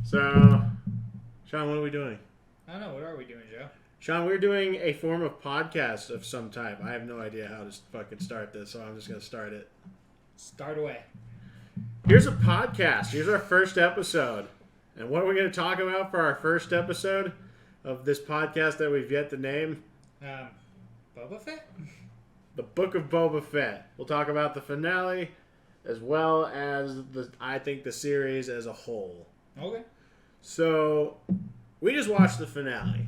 So, Sean, what are we doing? I don't know. What are we doing, Joe? Sean, we're doing a form of podcast of some type. I have no idea how to fucking start this, so I'm just going to start it. Start away. Here's a podcast. Here's our first episode. And what are we going to talk about for our first episode of this podcast that we've yet to name? Boba Fett? The Book of Boba Fett. We'll talk about the finale as well as the series as a whole. Okay. So, we just watched the finale.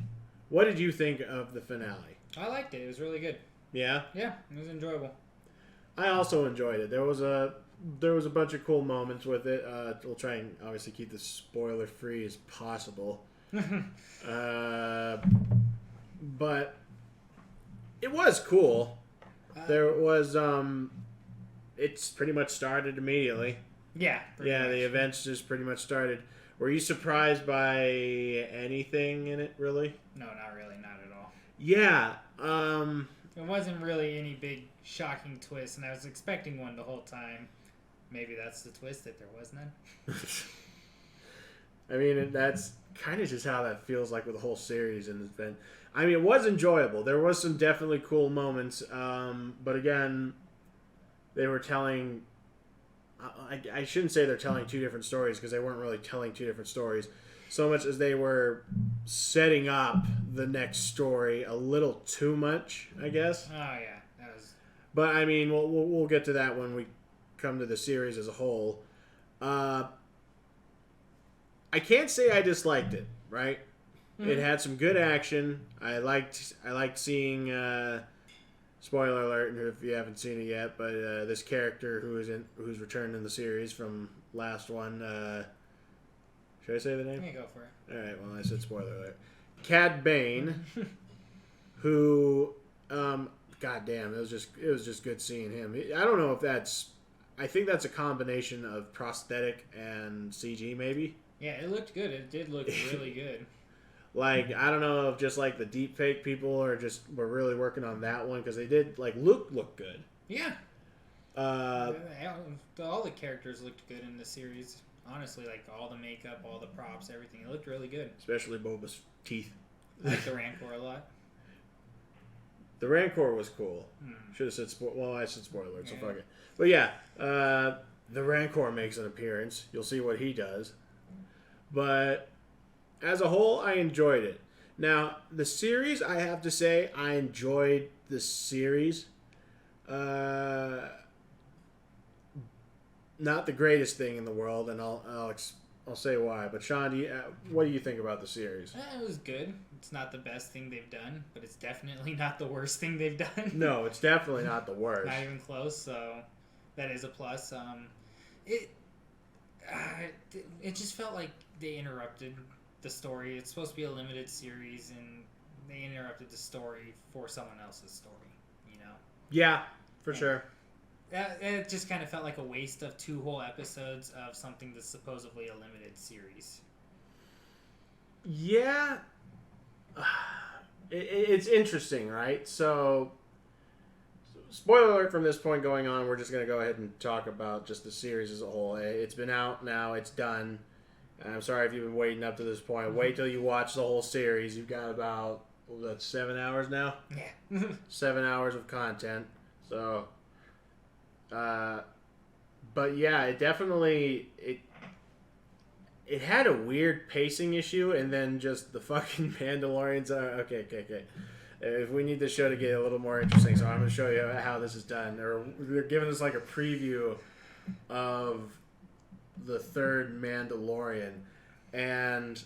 What did you think of the finale? I liked it. It was really good. Yeah? Yeah, it was enjoyable. I also enjoyed it. There was a bunch of cool moments with it. We'll try and obviously keep this spoiler free as possible. But it was cool. There was it's pretty much started immediately. Yeah. Yeah, the events just pretty much started. Were you surprised by anything in it, really? No, not really. Not at all. Yeah. It wasn't really any big shocking twist, and I was expecting one the whole time. Maybe that's the twist, that there was none. I mean, that's kind of just how that feels like with the whole series. And it's been, I mean, it was enjoyable. There was some definitely cool moments. But again, they were telling... I shouldn't say they're telling two different stories because they weren't really telling two different stories so much as they were setting up the next story a little too much, I guess. Oh, yeah. That was... But, I mean, we'll get to that when we come to the series as a whole. I can't say I disliked it, right? Mm-hmm. It had some good action. I liked seeing... spoiler alert if you haven't seen it yet, but this character who's returned in the series from last one, should I say the name? Yeah, go for it. Alright, well I said spoiler alert. Cad Bane, who god damn, it was just good seeing him. I don't know if I think that's a combination of prosthetic and CG maybe. Yeah, it looked good. It did look really good. Like, I don't know if just, like, the deep fake people were really working on that one, because they did, like, look good. Yeah. All the characters looked good in the series. Honestly, like, all the makeup, all the props, everything. It looked really good. Especially Boba's teeth. I like the Rancor a lot. The Rancor was cool. Should have said I said spoiler alert, so fuck it. But yeah, the Rancor makes an appearance. You'll see what he does. But... as a whole, I enjoyed it. Now, the series, I have to say, I enjoyed the series. Not the greatest thing in the world, and I'll say why. But Sean, what do you think about the series? It was good. It's not the best thing they've done, but it's definitely not the worst thing they've done. No, it's definitely not the worst. Not even close. So that is a plus. It just felt like they interrupted the story. It's supposed to be a limited series, and they interrupted the story for someone else's story, you know? Yeah, for sure. It just kind of felt like a waste of 2 whole episodes of something that's supposedly a limited series. Yeah. It's interesting, right? So, spoiler alert from this point going on, we're just going to go ahead and talk about just the series as a whole. It's been out now. It's done. I'm sorry if you've been waiting up to this point. Wait till you watch the whole series. You've got about 7 hours now. Yeah. 7 hours of content. So, but yeah, it definitely it had a weird pacing issue, and then just the fucking Mandalorians are okay. If we need the show to get a little more interesting, so I'm going to show you how this is done. They're giving us like a preview of the third Mandalorian, and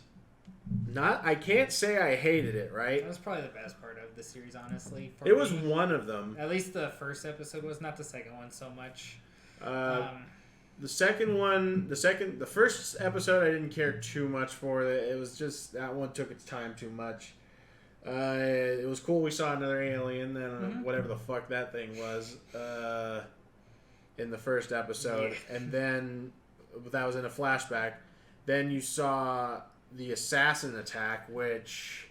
I can't say I hated it, right? That was probably the best part of the series, honestly. It was one of them. At least the first episode was, not the second one so much. The first episode I didn't care too much for. It was just, that one took its time too much. It was cool we saw another alien, and whatever the fuck that thing was, in the first episode. Yeah. And then, that was in a flashback. Then you saw the assassin attack, which,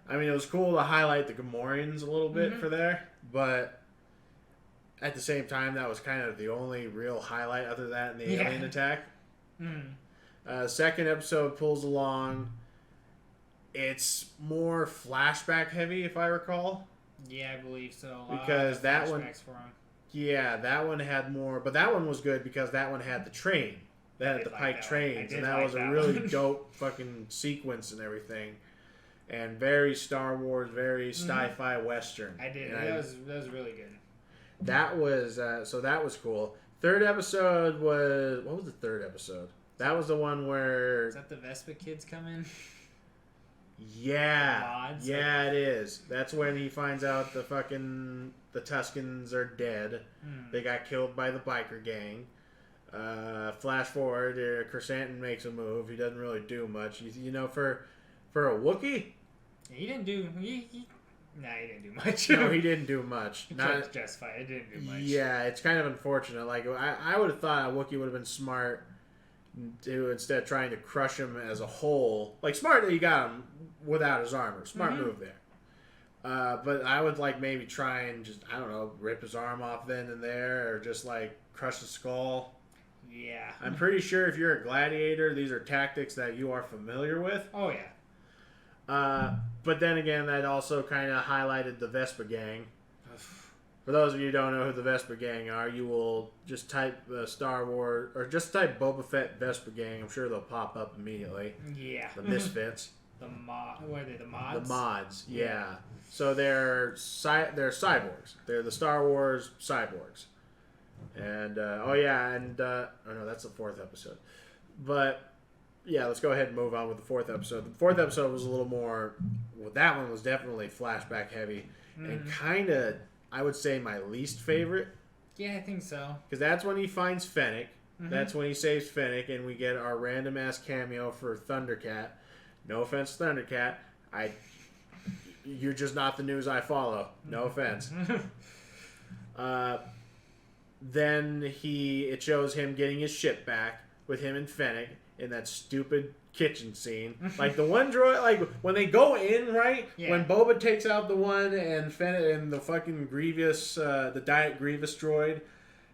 I mean, it was cool to highlight the Gamorreans a little bit for there, but at the same time, that was kind of the only real highlight other than that and the alien attack. Second episode pulls along. It's more flashback heavy, if I recall. Yeah, I believe so. Because that one, for him. yeah, that one had more, but that one was good because that one had the train. That had the Pike trains, and that was a really dope fucking sequence and everything. And very Star Wars, very sci-fi western. I did. That was really good. That was so that was cool. Third episode was what was the third episode? That was the one where is that the Vespa kids come in? Yeah, yeah, it is. That's when he finds out the Tuskens are dead. They got killed by the biker gang. Flash forward, Chrysanthemum makes a move. He doesn't really do much. You know, for a Wookiee, he didn't do. He didn't do much. No, he didn't do much. Not justified. It didn't do much. Yeah, it's kind of unfortunate. Like I would have thought a Wookiee would have been smart to instead of trying to crush him as a whole. Like smart that you got him without his armor. Smart move there. But I would like maybe try and just I don't know rip his arm off then and there, or just like crush the skull. Yeah. I'm pretty sure if you're a gladiator, these are tactics that you are familiar with. Oh yeah. But then again, that also kind of highlighted the Vespa gang. For those of you who don't know who the Vespa gang are, you will just type Star Wars or just type Boba Fett Vespa gang. I'm sure they'll pop up immediately. Yeah. The Misfits. What are they? The mods. The mods. Yeah. So they're cyborgs. They're the Star Wars cyborgs. And oh no, that's the fourth episode. But yeah, let's go ahead and move on with the fourth episode. The fourth episode was a little more. Well, that one was definitely flashback heavy, and kind of, I would say, my least favorite. Yeah, I think so. Because that's when he finds Fennec. That's when he saves Fennec, and we get our random ass cameo for Thundercat. No offense, Thundercat. You're just not the news I follow. No offense. Then it shows him getting his ship back with him and Fennec in that stupid kitchen scene. Like the one droid, like when they go in, right? Yeah. When Boba takes out the one and Fennec and the fucking Grievous, the Diet Grievous droid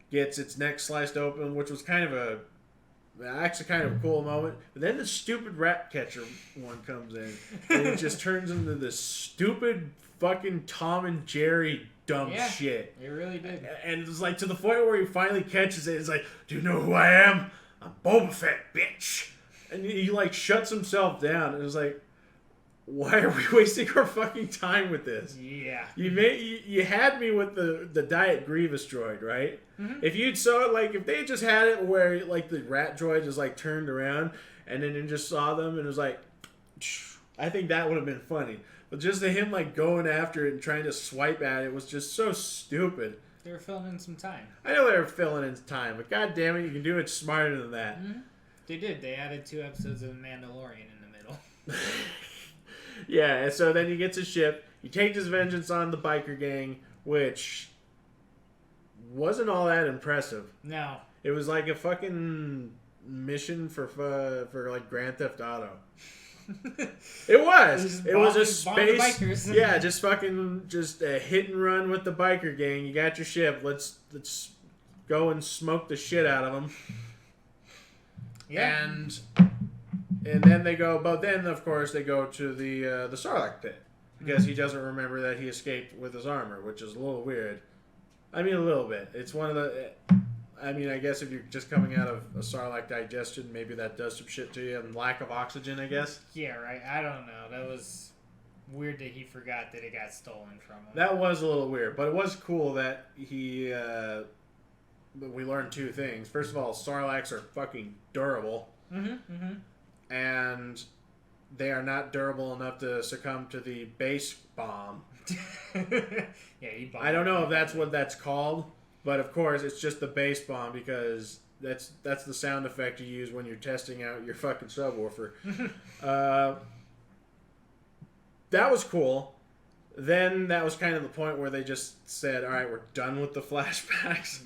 gets its neck sliced open, which was kind of a cool moment. But then the stupid rat catcher one comes in and it just turns into this stupid fucking Tom and Jerry dumb shit. It really did. And it was like to the point where he finally catches it. It's like, do you know who I am? I'm Boba Fett, bitch. And he like shuts himself down. And it was like, why are we wasting our fucking time with this? Yeah. You had me with the Diet Grievous droid, right? If you'd saw it, like if they just had it where like the rat droid just like turned around and then you just saw them and it was like, I think that would have been funny. But just him like going after it and trying to swipe at it was just so stupid. They were filling in some time. I know they were filling in time, but god damn it, you can do it smarter than that. They did. They added 2 episodes of Mandalorian in the middle. Yeah, and so then he gets his ship. He takes his vengeance on the biker gang, which wasn't all that impressive. No. It was like a fucking mission for like Grand Theft Auto. It was. It was a space. Yeah, just a hit and run with the biker gang. You got your ship. Let's go and smoke the shit out of them. Yeah. And then they go. But then of course they go to the Sarlacc pit because he doesn't remember that he escaped with his armor, which is a little weird. I mean, a little bit. It's one of the. I mean, I guess if you're just coming out of a Sarlacc digestion, maybe that does some shit to you and lack of oxygen, I guess. Yeah, right. I don't know. That was weird that he forgot that it got stolen from him. That was a little weird, but it was cool that we learned 2 things. First of all, Sarlaccs are fucking durable. And they are not durable enough to succumb to the base bomb. Yeah, I don't know if that's what that's called. But of course, it's just the base bomb because that's the sound effect you use when you're testing out your fucking subwoofer. That was cool. Then that was kind of the point where they just said, all right, we're done with the flashbacks.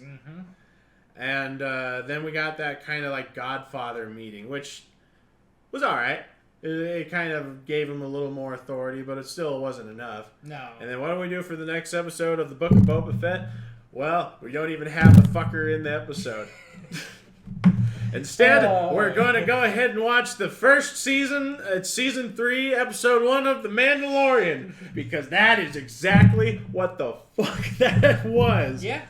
And then we got that kind of like Godfather meeting, which was all right. It kind of gave him a little more authority, but it still wasn't enough. No. And then what do we do for the next episode of the Book of Boba Fett? Well, we don't even have the fucker in the episode. Instead, we're going to go ahead and watch the first season. It's season 3, episode 1 of The Mandalorian. Because that is exactly what the fuck that was. Yeah.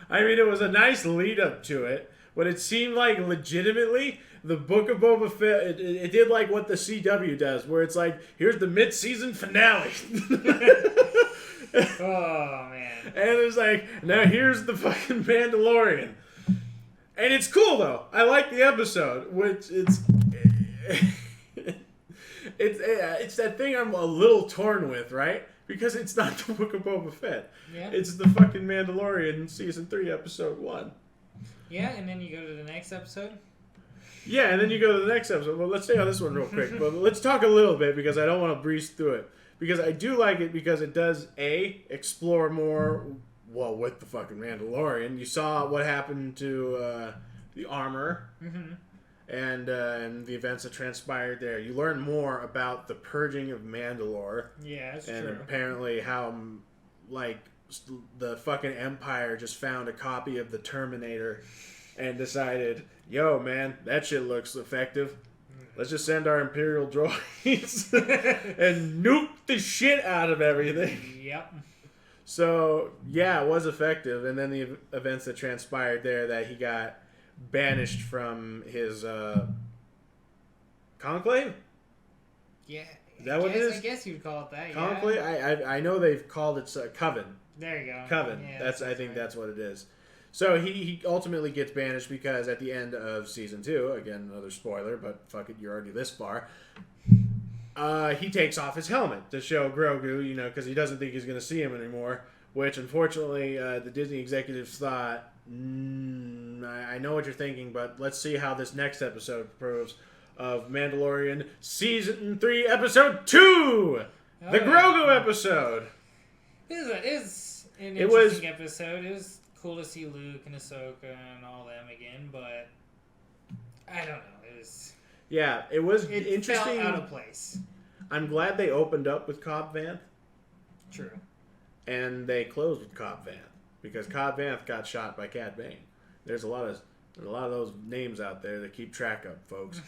I mean, it was a nice lead up to it. But it seemed like legitimately the Book of Boba Fett, it did like what the CW does. Where it's like, here's the mid-season finale. Oh, man. And it's like, now here's the fucking Mandalorian. And it's cool, though. I like the episode, which it's that thing I'm a little torn with, right? Because it's not the Book of Boba Fett. Yeah. It's the fucking Mandalorian season 3, episode 1. Yeah, and then you go to the next episode. Yeah, and then you go to the next episode. Well, let's stay on this one real quick. But let's talk a little bit because I don't want to breeze through it. Because I do like it because it does, explore more, well, with the fucking Mandalorian. You saw what happened to the armor and the events that transpired there. You learn more about the purging of Mandalore. Yeah, that's and true. And apparently how, like, the fucking Empire just found a copy of the Terminator and decided, yo, man, that shit looks effective. Let's just send our Imperial droids and nuke the shit out of everything. Yep. So, yeah, it was effective. And then the events that transpired there, that he got banished from his conclave? Yeah. Is that what it is? I guess you'd call it that, conclave? Yeah. I know they've called it Coven. There you go. Coven. Yeah, I think that's what it is. So he ultimately gets banished because at the end of season 2, again, another spoiler, but fuck it, you're already this far, he takes off his helmet to show Grogu, because he doesn't think he's going to see him anymore, which unfortunately the Disney executives thought, I know what you're thinking, but let's see how this next episode proves of Mandalorian season 3, episode 2! The Grogu episode! It was an interesting episode. It was cool to see Luke and Ahsoka and all them again, but I don't know. It was interesting. Felt out of place. I'm glad they opened up with Cobb Vanth. True. And they closed with Cobb Vanth because Cobb Vanth got shot by Cad Bane. There's a lot of those names out there to keep track of, folks.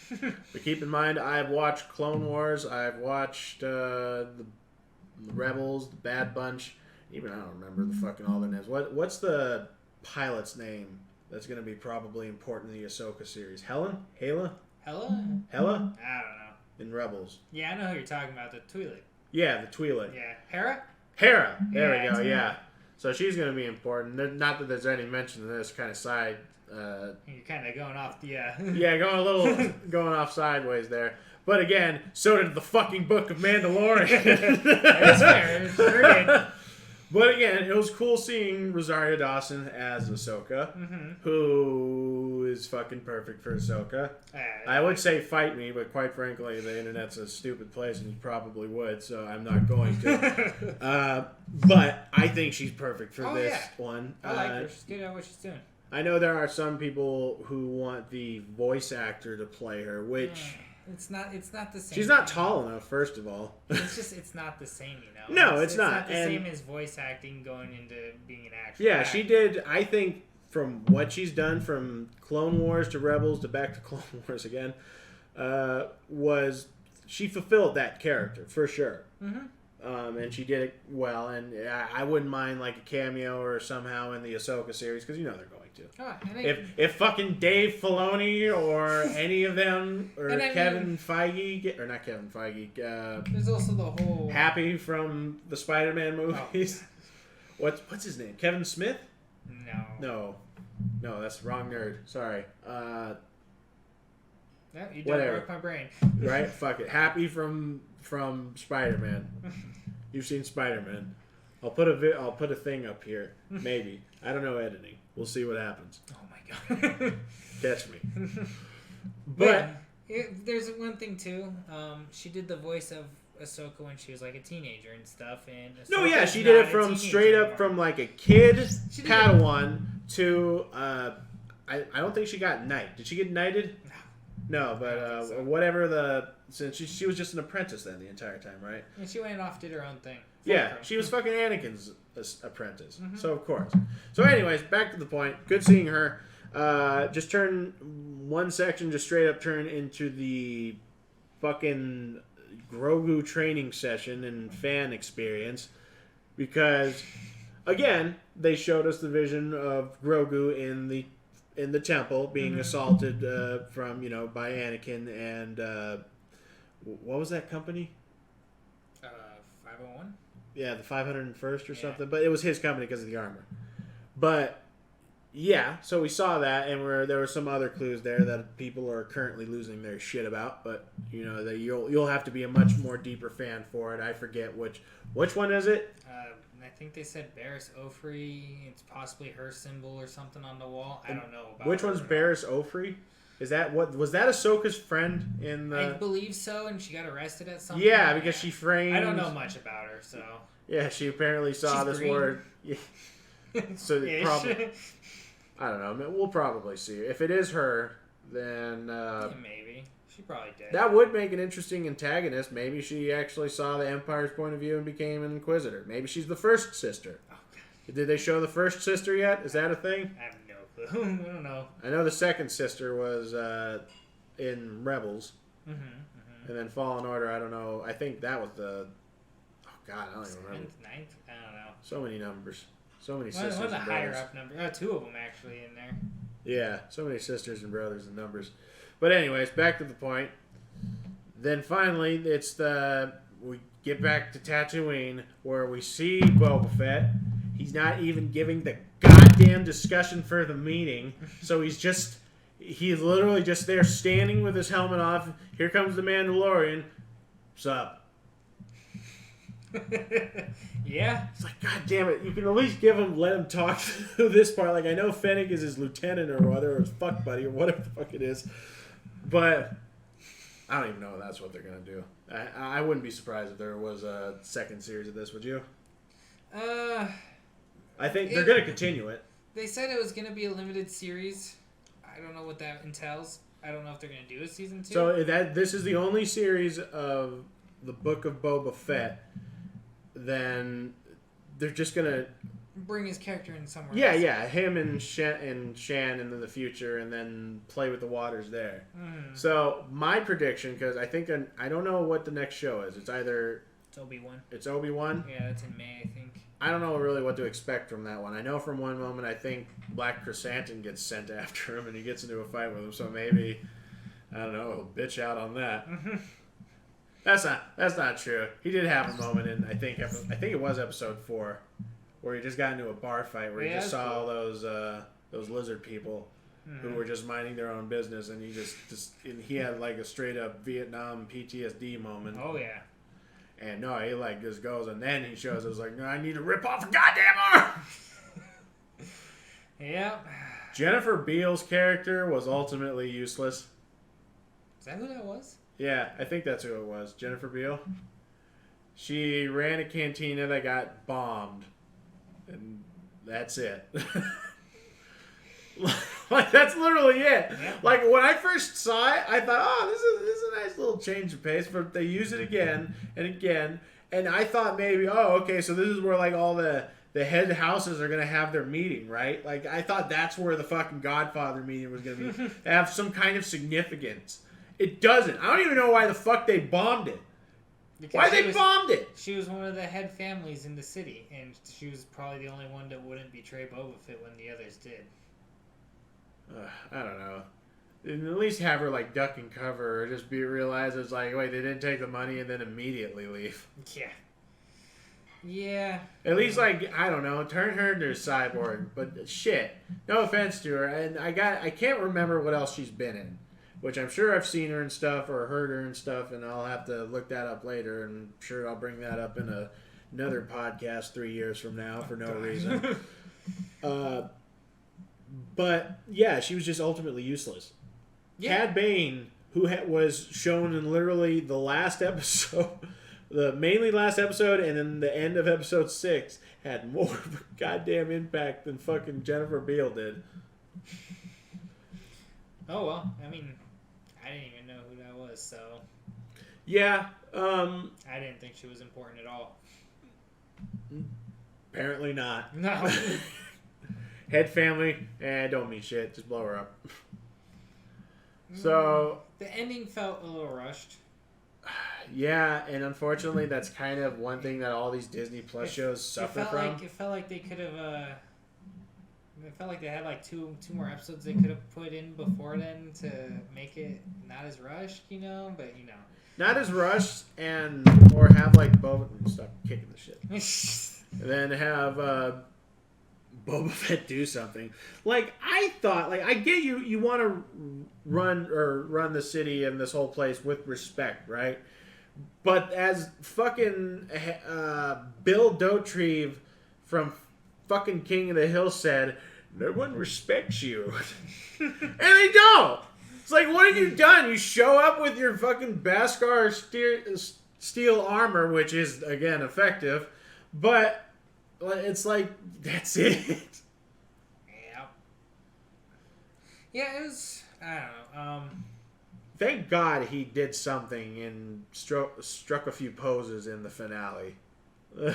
But keep in mind, I've watched Clone Wars. I've watched the Rebels, the Bad Bunch. Even I don't remember the fucking all their names. What's the pilot's name that's going to be probably important in the Ahsoka series? Hela? Hela? I don't know. In Rebels. Yeah, I know who you're talking about. The Twi'lek. Yeah, the Twi'lek. Yeah. Hera? There we go, yeah. So she's going to be important. Not that there's any mention of this kind of side. You're kind of going off the... Yeah, going off sideways there. But again, so did the fucking Book of Mandalorian. That's fair. It's very good. But again, it was cool seeing Rosario Dawson as Ahsoka, who is fucking perfect for Ahsoka. I would say fight me, but quite frankly, the internet's a stupid place, and you probably would, so I'm not going to. But I think she's perfect for this one. I like her. She's good at what she's doing. I know there are some people who want the voice actor to play her, which... It's not the same. She's not tall enough, first of all. It's not the same, No, it's not. not. It's not the same as voice acting going into being an actor. Yeah, she did, I think, from what she's done from Clone Wars to Rebels to back to Clone Wars again, she fulfilled that character, for sure. And she did it well, and I wouldn't mind like a cameo or somehow in the Ahsoka series, because they're going to. If fucking Dave Filoni or any of them, or Kevin Feige, or not Kevin Feige, there's also the whole... Happy from the Spider-Man movies. Oh. What's his name? Kevin Smith? No, that's the wrong nerd. Sorry. You don't work my brain. Right? Fuck it. Happy from Spider-Man. You've seen Spider-Man. I'll put a thing up here. Maybe. I don't know editing. We'll see what happens. Oh my god. Catch me. But there's one thing too. She did the voice of Ahsoka when she was like a teenager and stuff. And she did it from straight up from like a kid Padawan to I don't think she got knight. Did she get knighted? No, but whatever since she was just an apprentice then the entire time, right? And she went off, did her own thing. She was fucking Anakin's apprentice. So of course. So anyways, back to the point. Good seeing her. Just turn one section, just straight up turn into the fucking Grogu training session and fan experience. Because, again, they showed us the vision of Grogu in the temple being assaulted by Anakin and what was that company? 501? Yeah, the 501st or something. But it was his company because of the armor. But yeah, so we saw that, and there were some other clues there that people are currently losing their shit about. But that you'll have to be a much more deeper fan for it. I forget which one is it. I think they said Barriss Ofri. It's possibly her symbol or something on the wall. I don't know about which one's Barriss Ofri. Is that was that Ahsoka's friend in the? I believe so, and she got arrested at some Yeah, point. because she framed. I don't know much about her, so. Yeah, she apparently saw this word. Yeah. So probably. I don't know. I mean, we'll probably see. If it is her, then maybe she probably did. That would make an interesting antagonist. Maybe she actually saw the Empire's point of view and became an Inquisitor. Maybe she's the first sister. Oh, God. Did they show the first sister yet? Is that a thing? I have no clue. I don't know. I know the second sister was in Rebels, and then Fallen Order. I don't know. I think that was the. Oh God, I don't even remember. Ninth? I don't know. So many numbers. So many sisters. One of the and higher brothers. up numbers. Two of them actually in there. Yeah, so many sisters and brothers and numbers. But anyways, back to the point. Then finally, we get back to Tatooine where we see Boba Fett. He's not even giving the goddamn discussion for the meeting. So he's literally just there standing with his helmet off. Here comes the Mandalorian. What's up? Yeah. It's like, God damn it. You can at least let him talk through this part. Like, I know Fennec is his lieutenant or whether his fuck buddy or whatever the fuck it is. But I don't even know if that's what they're going to do. I wouldn't be surprised if there was a second series of this, would you? I think they're going to continue it. They said it was going to be a limited series. I don't know what that entails. I don't know if they're going to do a season 2. So this is the only series of the Book of Boba Fett. Then they're just gonna bring his character in somewhere. Yeah, him and Shan into the future, and then play with the waters there. So my prediction, because I don't know what the next show is. It's Obi-Wan. It's Obi-Wan. Yeah, it's in May, I think. I don't know really what to expect from that one. I know from one moment I think Black Chrysanthemum gets sent after him, and he gets into a fight with him. So maybe I don't know. He'll bitch out on that. That's not true. He did have a moment in I think it was episode 4, where he just got into a bar fight where he just saw all those lizard people who were just minding their own business, and and he had like a straight up Vietnam PTSD moment. Oh yeah. And no, he like just goes, and then he shows us like, no, I need to rip off a goddamn arm. Yeah. Jennifer Beals' character was ultimately useless. Is that who that was? Yeah, I think that's who it was. Jennifer Beal. She ran a cantina that got bombed. And that's it. Like, that's literally it. Yeah. Like, when I first saw it, I thought, oh, this is a nice little change of pace. But they use it again and again. And I thought maybe, oh, okay, so this is where, like, all the head houses are going to have their meeting, right? Like, I thought that's where the fucking Godfather meeting was going to be. Have some kind of significance. It doesn't. I don't even know why the fuck they bombed it. Why they bombed it? She was one of the head families in the city, and she was probably the only one that wouldn't betray Boba Fett when the others did. I don't know. And at least have her like duck and cover, or just realize it's like, wait, they didn't take the money and then immediately leave. Yeah. Yeah. At least, like, I don't know, turn her into a cyborg. But shit, no offense to her, and I can't remember what else she's been in. Which I'm sure I've seen her and stuff, or heard her and stuff, and I'll have to look that up later, and I'm sure I'll bring that up in another podcast 3 years from now for no reason. But, yeah, she was just ultimately useless. Yeah. Cad Bane, who was shown in literally the last episode, mainly last episode, and then the end of episode 6, had more of a goddamn impact than fucking Jennifer Beal did. Oh, well, I mean, I didn't even know who that was, so... Yeah, I didn't think she was important at all. Apparently not. No. Head family, don't mean shit. Just blow her up. So the ending felt a little rushed. Yeah, and unfortunately, that's kind of one thing that all these Disney Plus shows suffer from. It felt like they could have. It felt like they had like two more episodes they could have put in before then to make it not as rushed, But not as rushed, or have like Boba. Stop kicking the shit. And then have Boba Fett do something. Like I thought, I get you want to run the city and this whole place with respect, right? But as fucking Bill Dauterive from fucking King of the Hill said, no one respects you. And they don't. It's like, what have you done? You show up with your fucking Beskar steel armor, which is, again, effective. But it's like, that's it. Yeah. Yeah, it was, I don't know. Thank God he did something and struck a few poses in the finale. Oh,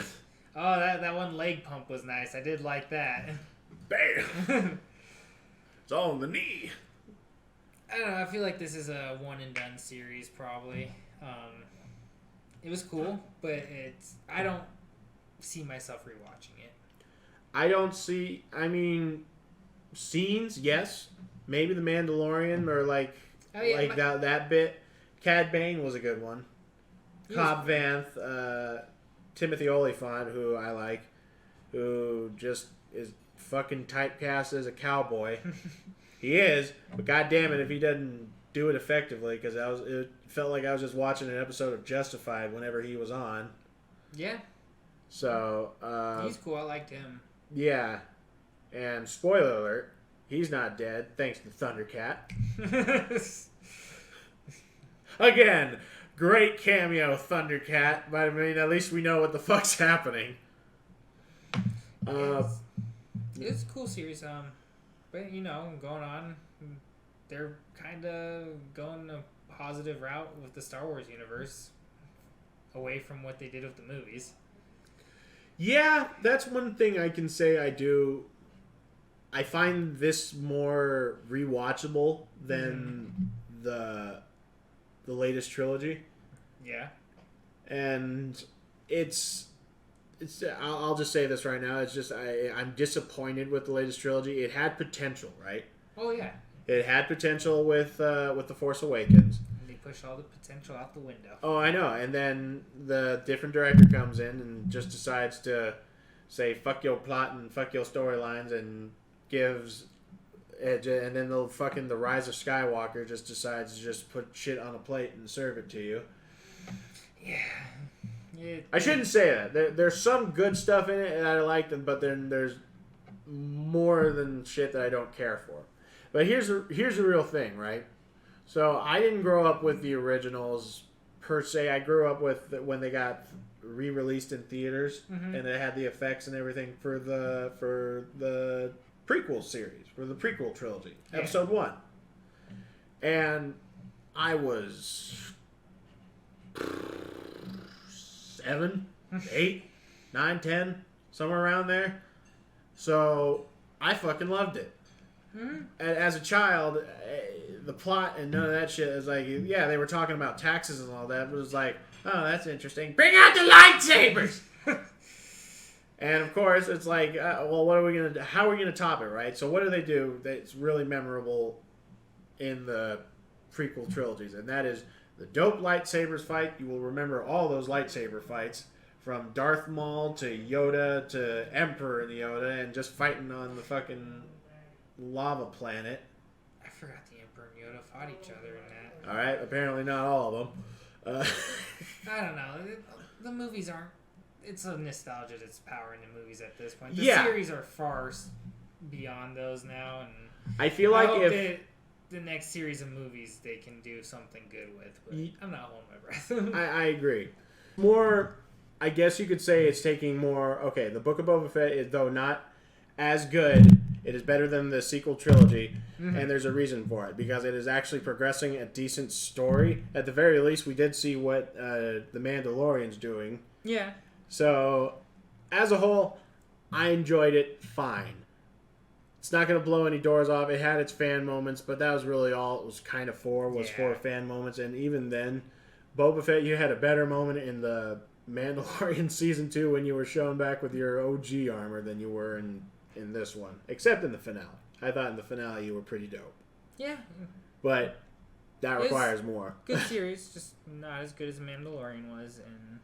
that one leg pump was nice. I did like that. Bam! It's all in the knee. I don't know. I feel like this is a one and done series, probably. It was cool, but I don't see myself rewatching it. Scenes, yes. Maybe The Mandalorian or that bit. Cad Bane was a good one. Cobb Vanth, Timothy Olyphant, who I like, who just is fucking typecast as a cowboy. He is, but goddamn it if he doesn't do it effectively, because it felt like I was just watching an episode of Justified whenever he was on. Yeah. So he's cool. I liked him. Yeah, and spoiler alert, he's not dead thanks to Thundercat. Again, great cameo, Thundercat. But at least we know what the fuck's happening. It's a cool series. But going on, they're kind of going a positive route with the Star Wars universe, away from what they did with the movies. Yeah, that's one thing I can say I do. I find this more rewatchable than the latest trilogy. Yeah. And I'll just say this right now. It's just I'm disappointed with the latest trilogy. It had potential, right? Oh yeah. It had potential with The Force Awakens. And they push all the potential out the window. Oh, I know. And then the different director comes in and just decides to say fuck your plot and fuck your storylines and gives. And then the Rise of Skywalker just decides to just put shit on a plate and serve it to you. Yeah. I shouldn't say that. There's some good stuff in it, and I like them, but then there's more than shit that I don't care for. But here's the real thing, right? So I didn't grow up with the originals per se. I grew up with when they got re-released in theaters, and it had the effects and everything for the prequel series, for the prequel trilogy, Episode 1. And I was 7, 8, 9, 10, somewhere around there. So I fucking loved it. Mm-hmm. As a child, the plot and none of that shit is like, yeah, they were talking about taxes and all that, but it was like, oh, that's interesting. Bring out the lightsabers! And of course, it's like, well, what are we gonna do? How are we gonna top it, right? So what do they do that's really memorable in the prequel trilogies? And that is the dope lightsabers fight. You will remember all those lightsaber fights, from Darth Maul to Yoda to Emperor Yoda, and just fighting on the fucking lava planet. I forgot the Emperor and Yoda fought each other in that. All right, apparently not all of them. I don't know. The movies aren't. It's a nostalgia that's powering the movies at this point. The series are far beyond those now, and I feel like if the next series of movies they can do something good with, but I'm not holding my breath. I agree. More, I guess you could say it's taking more. Okay, the Book of Boba Fett is, though not as good, it is better than the sequel trilogy, and there's a reason for it, because it is actually progressing a decent story. At the very least, we did see what the Mandalorian's doing. Yeah. So, as a whole, I enjoyed it fine. It's not going to blow any doors off. It had its fan moments, but that was really all it was kind of for, for fan moments. And even then, Boba Fett, you had a better moment in the Mandalorian Season 2 when you were shown back with your OG armor than you were in this one. Except in the finale. I thought in the finale you were pretty dope. Yeah. But that requires more. Good series, just not as good as Mandalorian was, and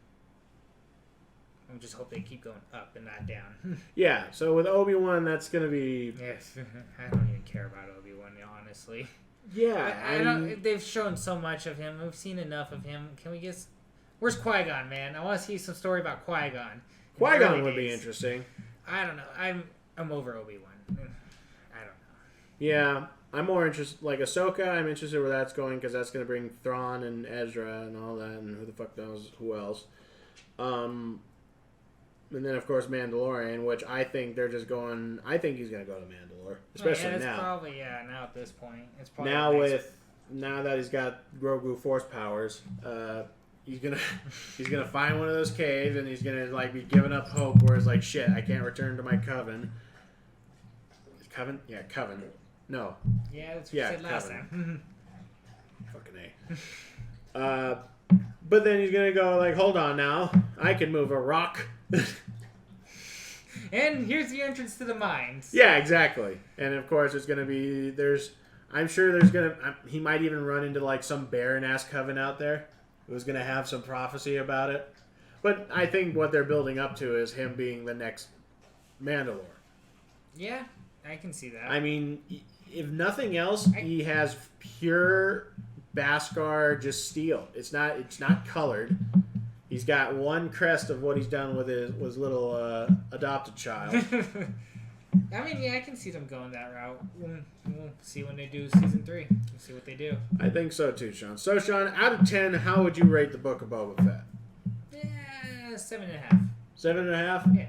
I just hope they keep going up and not down. Yeah, so with Obi-Wan, that's going to be... Yes, I don't even care about Obi-Wan, honestly. Yeah. I don't... They've shown so much of him. We've seen enough of him. Can we get... Where's Qui-Gon, man? I want to see some story about Qui-Gon. Qui-Gon would be interesting. I don't know. I'm over Obi-Wan. I don't know. Yeah, I'm more interested... Like, Ahsoka, I'm interested where that's going, because that's going to bring Thrawn and Ezra and all that, and who the fuck knows who else. And then, of course, Mandalorian, which I think they're just going... I think he's going to go to Mandalore, especially now. Probably, now at this point. It's probably now that he's got Grogu Force powers, he's gonna find one of those caves, and he's gonna like be giving up hope, where it's like, shit, I can't return to my coven. Coven? Yeah, coven. No. Yeah, that's what you said last time. Fucking A. But then he's gonna go like, hold on now, I can move a rock. And here's the entrance to the mines. Yeah, exactly. And of course, it's gonna be I'm sure he might even run into like some barren ass coven out there who's gonna have some prophecy about it. But I think what they're building up to is him being the next Mandalore. Yeah, I can see that. I mean, if nothing else, he has pure Beskar just steel. It's not colored. He's got one crest of what he's done with his little adopted child. I mean, yeah, I can see them going that route. We'll see when they do Season 3. We'll see what they do. I think so too, Sean. So, Sean, out of 10, how would you rate the Book of Boba Fett? Yeah, 7.5. 7.5? Yeah.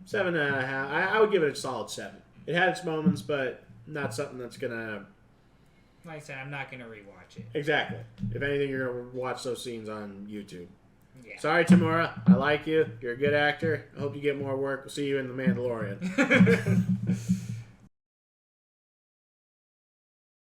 7.5. I would give it a solid 7. It had its moments, but not something that's gonna... Like I said, I'm not gonna rewatch it. Exactly. If anything, you're gonna watch those scenes on YouTube. Yeah. Sorry, Tamura. I like you. You're a good actor. I hope you get more work. We'll see you in The Mandalorian.